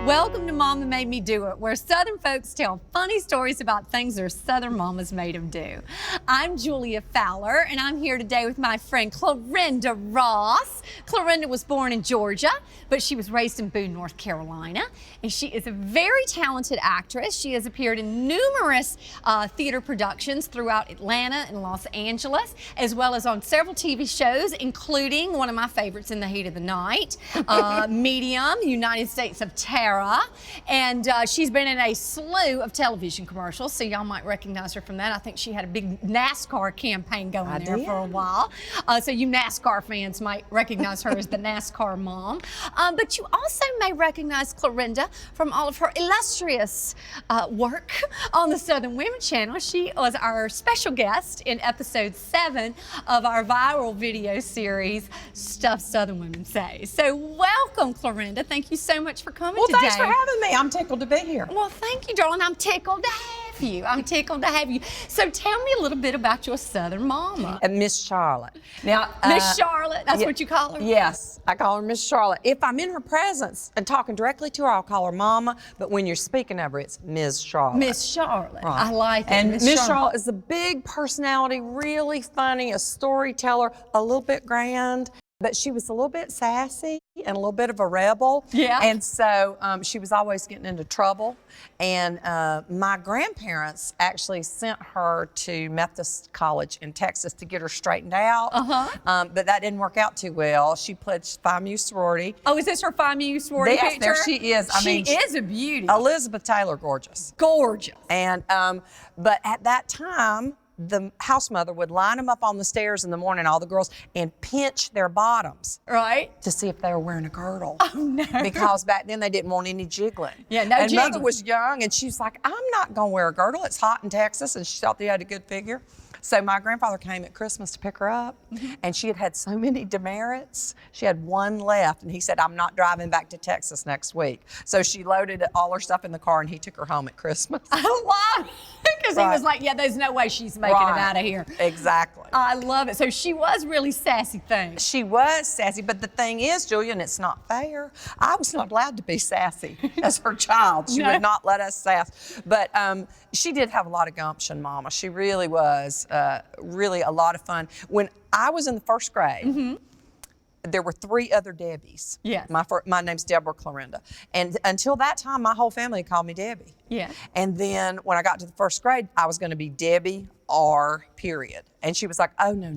Welcome to Mama Made Me Do It, where Southern folks tell funny stories about things their Southern mamas made them do. I'm Julia Fowler, and I'm here today with my friend Clarinda Ross. Clarinda was born in Georgia, but she was raised in Boone, North Carolina, and she is a very talented actress. She has appeared in numerous theater productions throughout Atlanta and Los Angeles, as well as on several TV shows, including one of my favorites, In the Heat of the Night, Medium, United States of Terror, and she's been in a slew of television commercials, so y'all might recognize her from that. I think she had a big NASCAR campaign going there for a while, so you NASCAR fans might recognize her as the NASCAR mom. But you also may recognize Clarinda from all of her illustrious work on the Southern Women Channel. She was our special guest in episode 7 of our viral video series, Stuff Southern Women Say. So welcome, Clarinda. Thank you so much for coming today. Thanks for having me. I'm tickled to be here. Well, thank you, darling. I'm tickled to have you. I'm tickled to have you. So tell me a little bit about your Southern mama. Miss Charlotte. Now, Miss Charlotte, that's what you call her? Yes, I call her Miss Charlotte. If I'm in her presence and talking directly to her, I'll call her Mama, but when you're speaking of her, it's Miss Charlotte. Miss Charlotte. Right. I like it. And Miss Charlotte is a big personality, really funny, a storyteller, a little bit grand. But she was a little bit sassy and a little bit of a rebel. Yeah. And so she was always getting into trouble. And my grandparents actually sent her to Methodist College in Texas to get her straightened out. But that didn't work out too well. She pledged Phi Mu sorority. Oh, is this her Phi Mu sorority Yes, picture? there she is. She is a beauty. Elizabeth Taylor, gorgeous. Gorgeous. And but at that time, the house mother would line them up on the stairs in the morning, all the girls, and pinch their bottoms. Right. To see if they were wearing a girdle. Oh, no. Because back then they didn't want any jiggling. Yeah, no and jiggling. Mother was young, and she's like, I'm not going to wear a girdle. It's hot in Texas, and she thought they had a good figure. So my grandfather came at Christmas to pick her up, and she had so many demerits. She had one left, and he said, I'm not driving back to Texas next week. So she loaded all her stuff in the car, and he took her home at Christmas. Oh, wow. Because he was like, yeah, there's no way she's making it out of here. Exactly. I love it. So she was really sassy thing. She was sassy, but the thing is, Julian, it's not fair. I was not allowed to be sassy as her child. She would not let us sass. But she did have a lot of gumption, Mama. She really was really a lot of fun. When I was in the first grade, there were 3 other Debbies. Yes. My name's Deborah Clarinda. And until that time, my whole family called me Debbie. Yeah. And then when I got to the first grade, I was going to be Debbie R. period. And she was like, oh, no,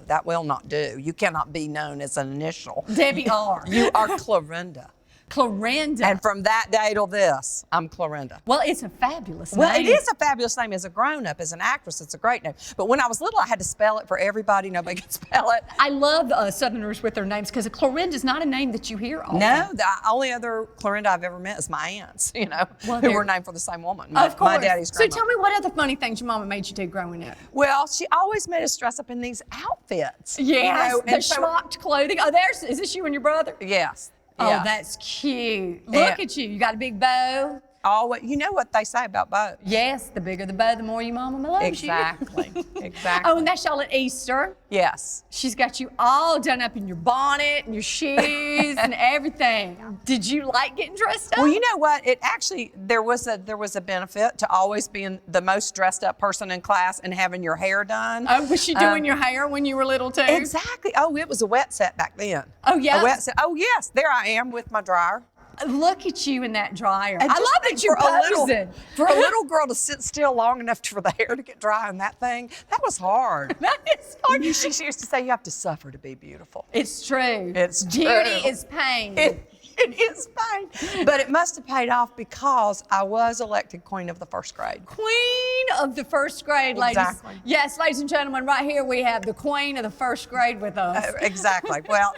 that will not do. You cannot be known as an initial. Debbie R. You are Clarinda. Clarinda. And from that day till this, I'm Clarinda. Well, it's a fabulous name. Well, it is a fabulous name as a grown-up, as an actress. It's a great name. But when I was little, I had to spell it for everybody. Nobody could spell it. I love Southerners with their names because Clarinda is not a name that you hear often. No, the only other Clarinda I've ever met is my aunts, who were named for the same woman. Of course. My daddy's grandma. So tell me what other funny things your mama made you do growing up? Well, she always made us dress up in these outfits. Yes, the and schmucked clothing. Oh, is this you and your brother? Yes. Oh, yes. that's cute. Look at you. You got a big bow. Always, you know what they say about bows. Yes, the bigger the bow, the more your mama loves Exactly. you. Exactly. Oh, and that's y'all at Easter. Yes. She's got you all done up in your bonnet and your shoes and everything. Did you like getting dressed up? Well, you know what? It actually, there was a benefit to always being the most dressed up person in class and having your hair done. Oh, was she doing your hair when you were little too? Exactly. Oh, it was a wet set back then. Oh, yeah? A wet set. Oh, yes. There I am with my dryer. Look at you in that dryer. And I love that you're posing. For a little girl to sit still long enough for the hair to get dry on that thing, that was hard. That is hard. She used to say you have to suffer to be beautiful. It's true. It's Beauty true. is pain. It is pain. But it must have paid off because I was elected Queen of the First Grade. Queen of the First Grade, ladies. Exactly. Yes, ladies and gentlemen, right here we have the Queen of the First Grade with us. Exactly. Well,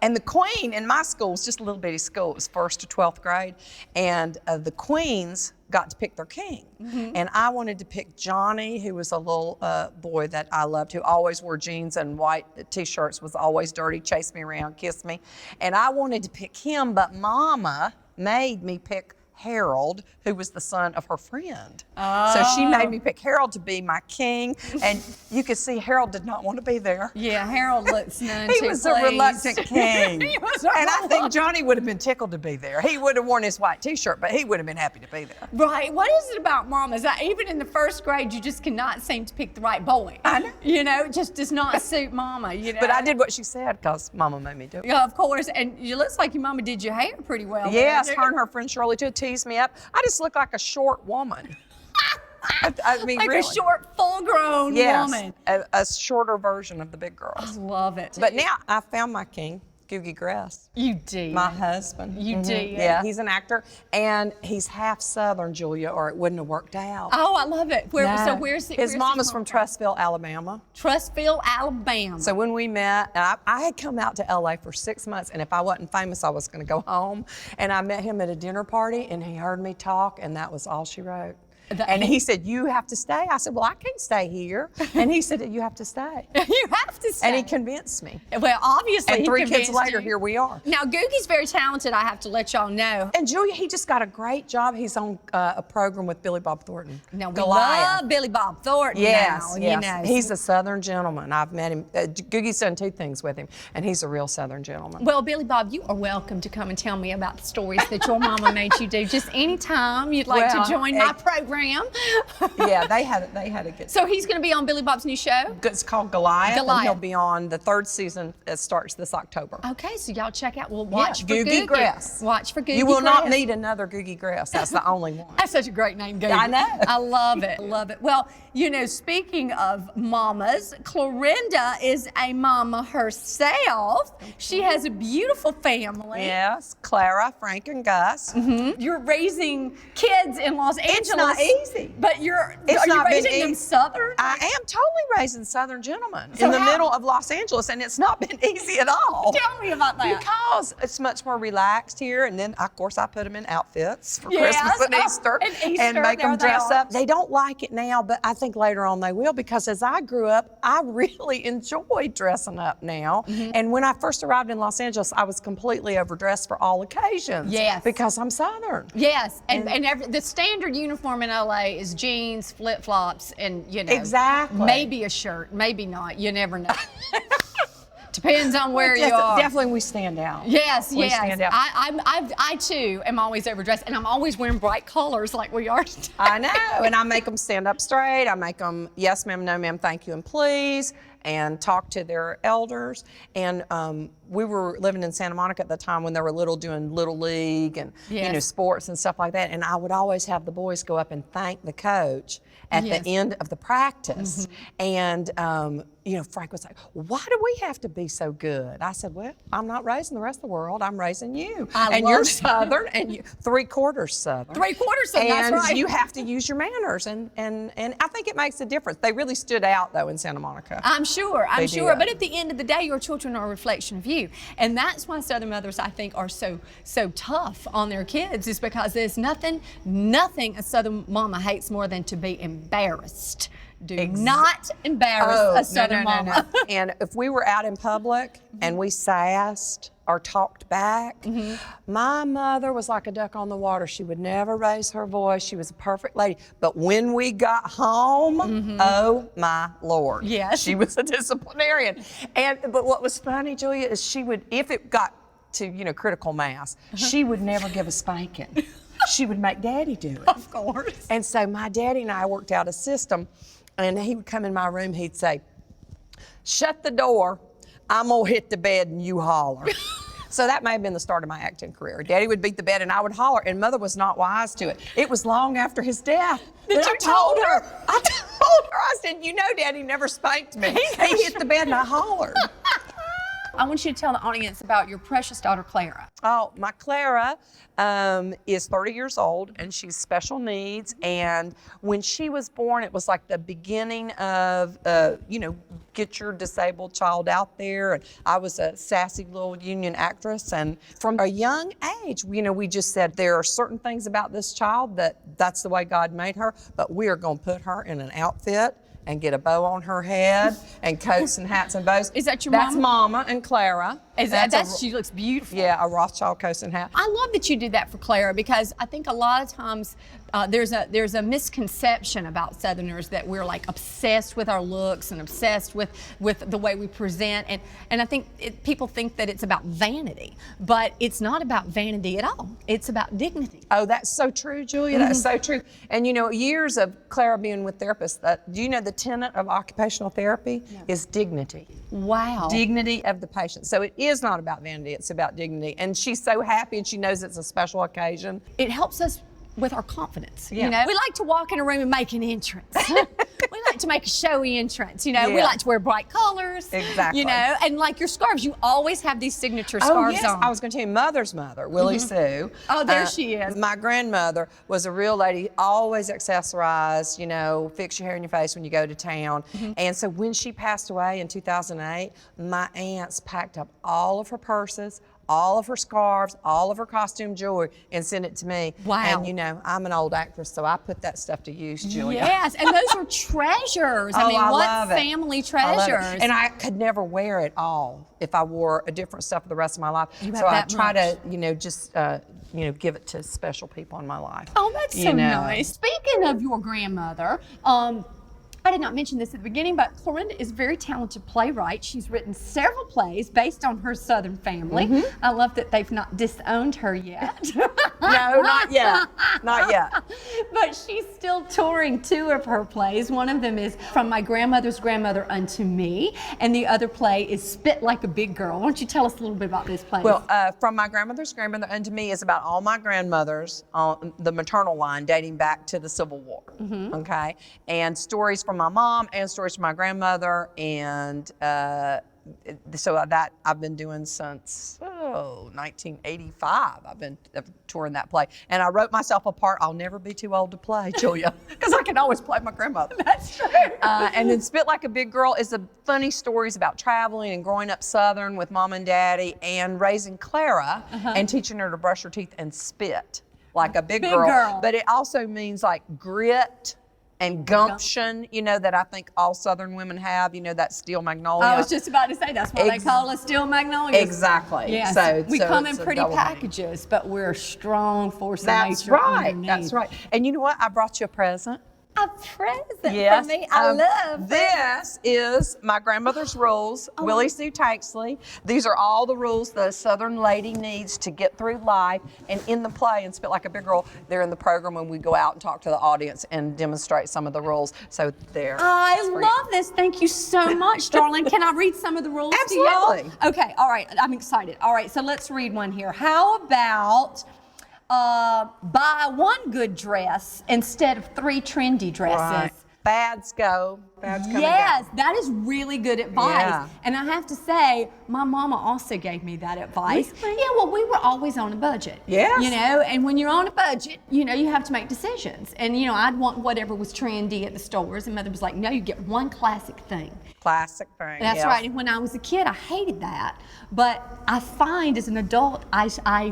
and the Queen in my school was just a little bitty school. It was 1st to 12th grade. And the Queens got to pick their king. And I wanted to pick Johnny, who was a little boy that I loved, who always wore jeans and white T-shirts, was always dirty, chased me around, kissed me. And I wanted to pick him, but Mama made me pick Harold, who was the son of her friend. So she made me pick Harold to be my king, and you could see Harold did not want to be there. Yeah, Harold looks none He too was pleased. a reluctant king. He was And I think Johnny would have been tickled to be there. He would have worn his white t-shirt, but he would have been happy to be there. Right. What is it about mamas that even in the first grade, you just cannot seem to pick the right boy? I know. You know, it just does not suit mama, you know. But I did what she said because Mama made me do it. Yeah, of course. And it looks like your mama did your hair pretty well. Yes, there. her and her friend Shirley too teased me up. I just look like a short woman. I mean, Like really. a short, full-grown woman. A shorter version of the big girls. Love it. But now I found my king, Googie Grass. You did. My husband. You did. Yeah, he's an actor, and he's half Southern, Julia, or it wouldn't have worked out. Oh, I love it. So where's his mom is from Trustville, Alabama. Trustville, Alabama. So when we met, and I had come out to LA for 6 months, and if I wasn't famous, I was going to go home. And I met him at a dinner party, and he heard me talk, and that was all she wrote. And he said, "You have to stay." I said, "Well, I can't stay here." And he said, "You have to stay." You have to stay. And he convinced me. Well, obviously, And he 3 kids convinced later, you. here we are. Now, Googie's very talented, I have to let y'all know. And Julia, he just got a great job. He's on a program with Billy Bob Thornton. Now, we Goliath. love Billy Bob Thornton Yes, now, yes. you know. He's a Southern gentleman. I've met him. Googie's done 2 things with him, and he's a real Southern gentleman. Well, Billy Bob, you are welcome to come and tell me about the stories that your mama made you do. Just anytime you'd like to join my program. Yeah, they had a good. So he's going to be on Billy Bob's new show? It's called Goliath, Goliath. and he'll be on the 3rd season. It starts this October. Okay, so y'all check out. Well, watch for Googie Grass. Watch for Googie You will not Grass. meet another Googie Grass. That's the only one. That's such a great name, Googie. I know. I love it. Love it. Well, you know, speaking of mamas, Clarinda is a mama herself. She has a beautiful family. Yes, Clara, Frank, and Gus. You're raising kids in Los Angeles. It's not easy. But are you raising them Southern? I am totally raising Southern gentlemen So in the how- middle of Los Angeles, and it's not been easy at all. Tell me about that. Because it's much more relaxed here, and then of course I put them in outfits for Yes. Christmas and Oh, Easter, and Easter, and make there them they dress are. up. They don't like it now, but I think later on they will, because as I grew up, I really enjoy dressing up now. And when I first arrived in Los Angeles, I was completely overdressed for all occasions. Yes. Because I'm Southern. Yes, and the standard uniform in LA is jeans, flip-flops, and you know, Exactly. maybe a shirt, maybe not. You never know. Depends on where you are. Definitely we stand out. Yes, We yes. stand out. I too am always overdressed, and I'm always wearing bright colors like we are today. I know, and I make them stand up straight. I make them yes ma'am, no ma'am, thank you, and please, and talk to their elders. And we were living in Santa Monica at the time when they were doing Little League and you know, sports and stuff like that. And I would always have the boys go up and thank the coach at the end of the practice. And you know, Frank was like, "Why do we have to be so good?" I said, "Well, I'm not raising the rest of the world. I'm raising you. And you're Southern, and you 3/4 Southern. 3/4 Southern, that's And right. you have to use your manners, and I think it makes a difference. They really stood out though in Santa Monica. I'm sure. They did. But at the end of the day, your children are a reflection of you, and that's why Southern mothers, I think, are so tough on their kids. Is because there's nothing a Southern mama hates more than to be embarrassed. Do not embarrass a Southern mama. And if we were out in public and we sassed or talked back, my mother was like a duck on the water. She would never raise her voice. She was a perfect lady. But when we got home, oh my Lord. Yes. She was a disciplinarian. But what was funny, Julia, is she would, if it got to, you know, critical mass, she would never give a spanking. She would make Daddy do it. Of course. And so my daddy and I worked out a system, and he would come in my room, he'd say, "Shut the door, I'm gonna hit the bed and you holler." So that may have been the start of my acting career. Daddy would beat the bed and I would holler, and Mother was not wise to it. It was long after his death that I told her. I told her, I said, "You know, Daddy never spanked me. He hit the bed and I hollered." I want you to tell the audience about your precious daughter, Clara. Oh, my Clara is 30 years old, and she's special needs. And when she was born, it was like the beginning of, you know, get your disabled child out there. And I was a sassy little union actress. And from a young age, you know, we just said there are certain things about this child that's the way God made her, but we are going to put her in an outfit and get a bow on her head and coats and hats and bows. Is that your That's mama? Mama and Clara. She looks beautiful. Yeah, a Rothschild coast and hat. I love that you did that for Clara because I think a lot of times there's a misconception about Southerners that we're like obsessed with our looks and obsessed with the way we present, and I think people think that it's about vanity, but it's not about vanity at all. It's about dignity. Oh, that's so true, Julia. That's so true. And years of Clara being with therapists, do you know the tenet of occupational therapy is dignity? Wow. Dignity of the patient. So it is not about vanity, it's about dignity. And she's so happy and she knows it's a special occasion. It helps us with our confidence. Yeah. We like to walk in a room and make an entrance. We like to make a showy entrance. We like to wear bright colors. Exactly. And like your scarves, you always have these signature scarves on. I was going to tell you, Mother's mother, Willie Sue. Oh, there she is. My grandmother was a real lady, always accessorized, fix your hair and your face when you go to town. And so when she passed away in 2008, my aunts packed up all of her purses, all of her scarves, all of her costume jewelry, and sent it to me. Wow. And I'm an old actress, so I put that stuff to use, Julia. Yes, and those are treasures. I what love it. family I love it. treasures. And I could never wear it all if I wore a different stuff for the rest of my life. So I try to, just give it to special people in my life. Oh, that's so nice. Speaking of your grandmother, I did not mention this at the beginning, but Clarinda is a very talented playwright. She's written several plays based on her Southern family. I love that they've not disowned her yet. No, not yet. Not yet. But she's still touring 2 of her plays. One of them is From My Grandmother's Grandmother Unto Me, and the other play is Spit Like a Big Girl. Why don't you tell us a little bit about this play? Well, From My Grandmother's Grandmother Unto Me is about all my grandmothers on the maternal line dating back to the Civil War, okay? And stories from my mom and stories from my grandmother, and so that I've been doing since 1985. I've been touring that play, and I wrote myself a part I'll never be too old to play, Julia, because I can always play my grandmother. That's true. And then Spit Like a Big Girl is the funny stories about traveling and growing up Southern with Mom and Daddy and raising Clara and teaching her to brush her teeth and spit like a big girl. But it also means like grit and gumption, that I think all Southern women have, that steel magnolia. I was just about to say that's what they call us, steel magnolias. Exactly. Yes. We come in pretty packages, but we're a strong force of nature. That's right. Underneath. That's right. And you know what? I brought you a present. A present for me. I love this. Is my grandmother's rules. Willie Sue Takesley. These are all the rules that a Southern lady needs to get through life. And in the play, and Spit Like a Big Girl, they're in the program when we go out and talk to the audience and demonstrate some of the rules. So there. I love this. Thank you so much, darling. Can I read some of the rules Absolutely. to y'all? Okay. All right. I'm excited. All right. So let's read one here. How about buy one good dress instead of 3 trendy dresses? Right. Bads go. Bads come Yes, and go. that is really good advice. Yeah. And I have to say, my mama also gave me that advice. Really? Yeah, well, we were always on a budget. Yes. And when you're on a budget, you have to make decisions. And, I'd want whatever was trendy at the stores. And Mother was like, no, you get one classic thing. Classic thing. That's right. And when I was a kid, I hated that. But I find as an adult, I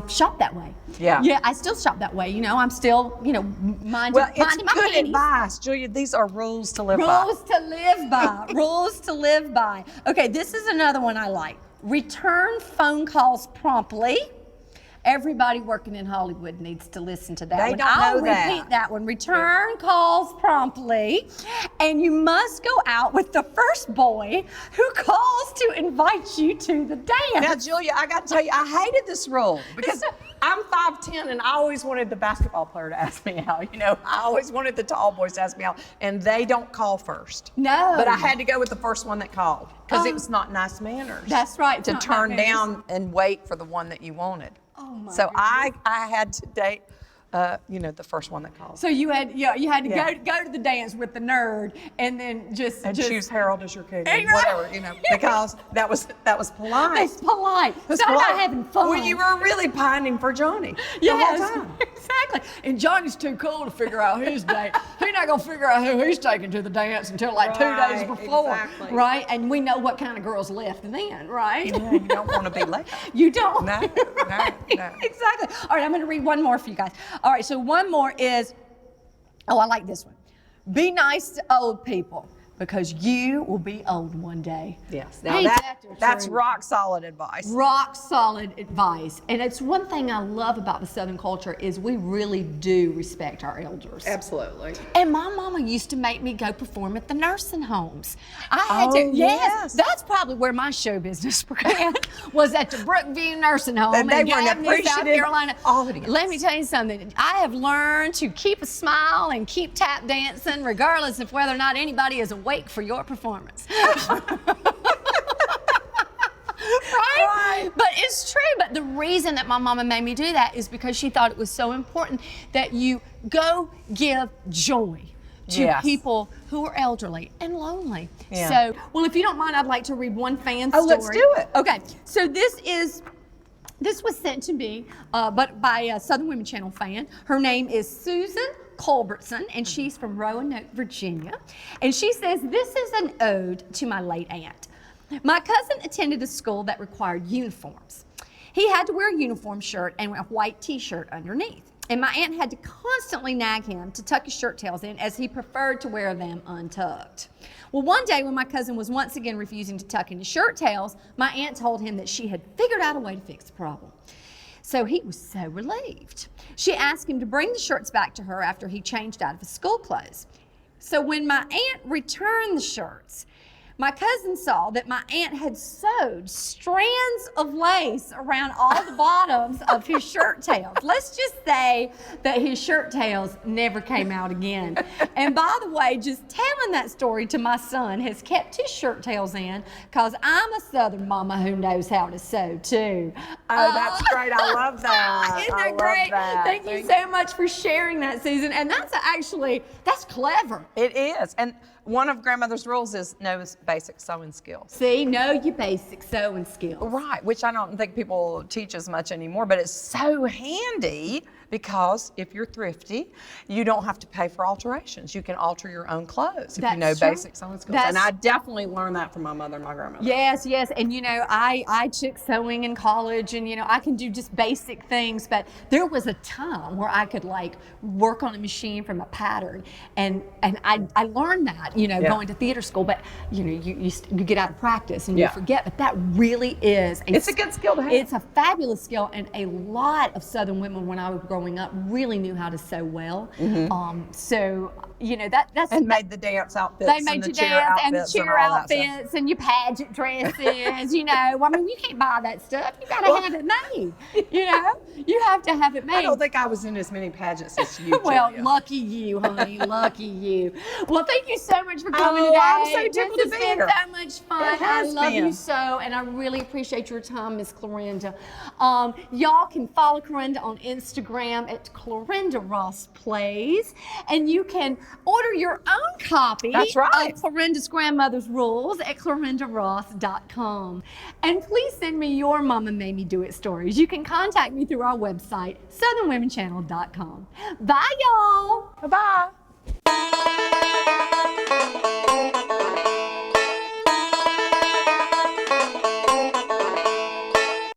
shop that way. Yeah. Yeah, I still shop that way. I'm still, minding my good pennies. advice, Julia. These are rules to live by. Rules to live by. Rules to live by. Okay, this is another one I like. Return phone calls promptly. Everybody working in Hollywood needs to listen to that They one. don't I'll know that. repeat that one. Return calls promptly. And you must go out with the first boy who calls to invite you to the dance. Now, Julia, I got to tell you, I hated this rule because I'm 5'10", and I always wanted the basketball player to ask me out. I always wanted the tall boys to ask me out, and they don't call first. No. But I had to go with the first one that called because it was not nice manners. That's right. To turn down and wait for the one that you wanted. Oh my So goodness. I had to date, the first one that called. So you had to go to the dance with the nerd and then just choose Harold as your king, Hey, whatever, because that was polite. It's polite. It's It's not polite. about having fun. Well, you were really pining for Johnny Yes, the whole time. exactly. And Johnny's too cool to figure out his date. He's not gonna figure out who he's taking to the dance until like 2 days Right, before, exactly. right? And we know what kind of girls left then, right? Yeah, you don't want to be late. You don't. No, no, no. Exactly. All right, I'm gonna read one more for you guys. All right, so one more is, I like this one. Be nice to old people. because you will be old one day. Yes. Now Ain't that the that's truth? rock solid advice. Rock solid advice. And it's one thing I love about the Southern culture is we really do respect our elders. Absolutely. And my mama used to make me go perform at the nursing homes. I had to, yes. that's probably where my show business began, was at the Brookview Nursing Home And they in were an Gaffney, South appreciative Carolina. audience. Let me tell you something. I have learned to keep a smile and keep tap dancing, regardless of whether or not anybody is awake for your performance. Right? But it's true. But the reason that my mama made me do that is because she thought it was so important that you go give joy to people who are elderly and lonely. Yeah. So, well, if you don't mind, I'd like to read one fan story. Oh, let's do it. Okay. So this was sent to me but by a Southern Women Channel fan. Her name is Susan Culbertson, and she's from Roanoke, Virginia. And she says, this is an ode to my late aunt. My cousin attended a school that required uniforms. He had to wear a uniform shirt and a white t-shirt underneath. And my aunt had to constantly nag him to tuck his shirt tails in, as he preferred to wear them untucked. Well, one day when my cousin was once again refusing to tuck in his shirt tails, my aunt told him that she had figured out a way to fix the problem. So he was so relieved. She asked him to bring the shirts back to her after he changed out of his school clothes. So when my aunt returned the shirts, my cousin saw that my aunt had sewed strands of lace around all the bottoms of his shirt tails. Let's just say that his shirt tails never came out again. And by the way, just telling that story to my son has kept his shirt tails in, because I'm a Southern mama who knows how to sew too. Oh, that's great. I love that. Isn't I that great? love that. Thank you so much for sharing that, Susan. And that's clever. It is. And one of grandmother's rules is know basic sewing skills. See, know your basic sewing skills. Right, which I don't think people teach as much anymore, but it's so handy because if you're thrifty, you don't have to pay for alterations. You can alter your own clothes if you know basic sewing skills. And I definitely learned that from my mother and my grandmother. Yes, yes. And you know, I took sewing in college, and you know, I can do just basic things, but there was a time where I could like work on a machine from a pattern, and I learned that, you know, going to theater school, but you know, you get out of practice and you forget, but that really is it's a good skill to have. It's a fabulous skill, and a lot of Southern women when I was growing up really knew how to sew well. So you know, that's and made the dance outfits. They made you dance and the cheer outfits and your pageant dresses. You know, I mean, you can't buy that stuff. You gotta have it made. You know, you have to have it made. I don't think I was in as many pageants as you. Well, Julia. lucky you, honey. Lucky you. Well, thank you so much for coming today. I'm so tickled to be here. This has been so much fun. It has I love been. you so, and I really appreciate your time, Miss Clarinda. Y'all can follow Clarinda on Instagram at Clarinda Ross Plays, and you can order your own copy of Clarinda's Grandmother's Rules at clarindaross.com. And please send me your Mama Made Me Do It stories. You can contact me through our website, southernwomenchannel.com. Bye, y'all. Bye-bye.